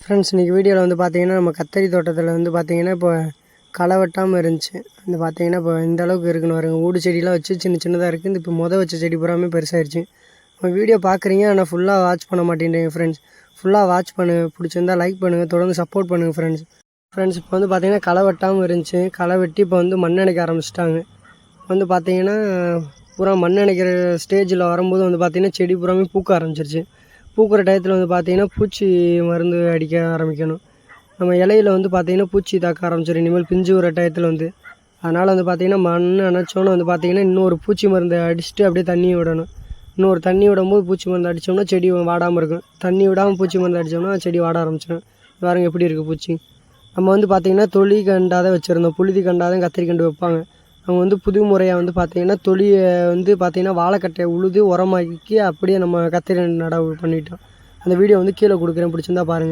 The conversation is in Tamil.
ஃப்ரெண்ட்ஸ் இன்றைக்கி வீடியோவில் வந்து பார்த்தீங்கன்னா நம்ம கத்தரி தோட்டத்தில் வந்து பார்த்தீங்கன்னா இப்போ களை வெட்டாமல் இருந்துச்சு. வந்து பார்த்தீங்கன்னா இப்போ இந்த அளவுக்கு இருக்குன்னு பாருங்க. ஊடு செடியெலாம் வச்சு சின்னதாக இருக்குது. இப்போ வச்ச செடி பூராமே பெருசாகிடுச்சு. நம்ம வீடியோ பார்க்குறீங்க, ஆனால் ஃபுல்லாக வாட்ச் பண்ண மாட்டேங்கிறீங்க ஃப்ரெண்ட்ஸ். ஃபுல்லாக வாட்ச் பண்ணுங்கள், பிடிச்சிருந்தா லைக் பண்ணுங்கள், தொடர்ந்து சப்போர்ட் பண்ணுங்கள் ஃப்ரெண்ட்ஸ். இப்போ வந்து பார்த்தீங்கன்னா களை வெட்டாமல் இருந்துச்சு. களை வெட்டி இப்போ வந்து மண் அணைக்க ஆரம்பிச்சிட்டாங்க. வந்து பார்த்தீங்கன்னா பூரா மண் அணைக்கிற ஸ்டேஜில் வரும்போது வந்து பார்த்தீங்கன்னா செடி பூராமே பூக்க ஆரம்பிச்சிருச்சு. பூக்கிற டயத்தில் வந்து பார்த்திங்கன்னா பூச்சி மருந்து அடிக்க ஆரம்பிக்கணும். நம்ம இலையில் வந்து பார்த்திங்கன்னா பூச்சி தாக்க ஆரம்பிச்சிடும் இனிமேல் பிஞ்சு வர டயத்தில் வந்து. அதனால் வந்து பார்த்திங்கன்னா மண் அணைச்சோன்னு வந்து பார்த்திங்கன்னா இன்னொரு பூச்சி மருந்து அடிச்சுட்டு அப்படியே தண்ணி விடணும். இன்னொரு தண்ணி விடும்போது பூச்சி மருந்து அடித்தோம்னா செடி வாடாமல் இருக்கும். தண்ணி விடாமல் பூச்சி மருந்து அடித்தோம்னா செடி வாட ஆரம்பிச்சிடும். பாருங்க எப்படி இருக்குது பூச்சி. நம்ம வந்து பார்த்திங்கன்னா தொழி கண்டாக தான் வச்சுருந்தோம். புழுதி கண்டாக தான் கத்திரி கண்டு வைப்பாங்க. அவங்க வந்து புது முறையாக வந்து பார்த்திங்கன்னா தொழியை வந்து பார்த்திங்கன்னா வாழைக்கட்டையை உழுது உரமாக்கி அப்படியே நம்ம கத்திரி நடவு பண்ணிட்டோம். அந்த வீடியோ வந்து கீழே கொடுக்குறேன், பிடிச்சிருந்தா பாருங்கள்.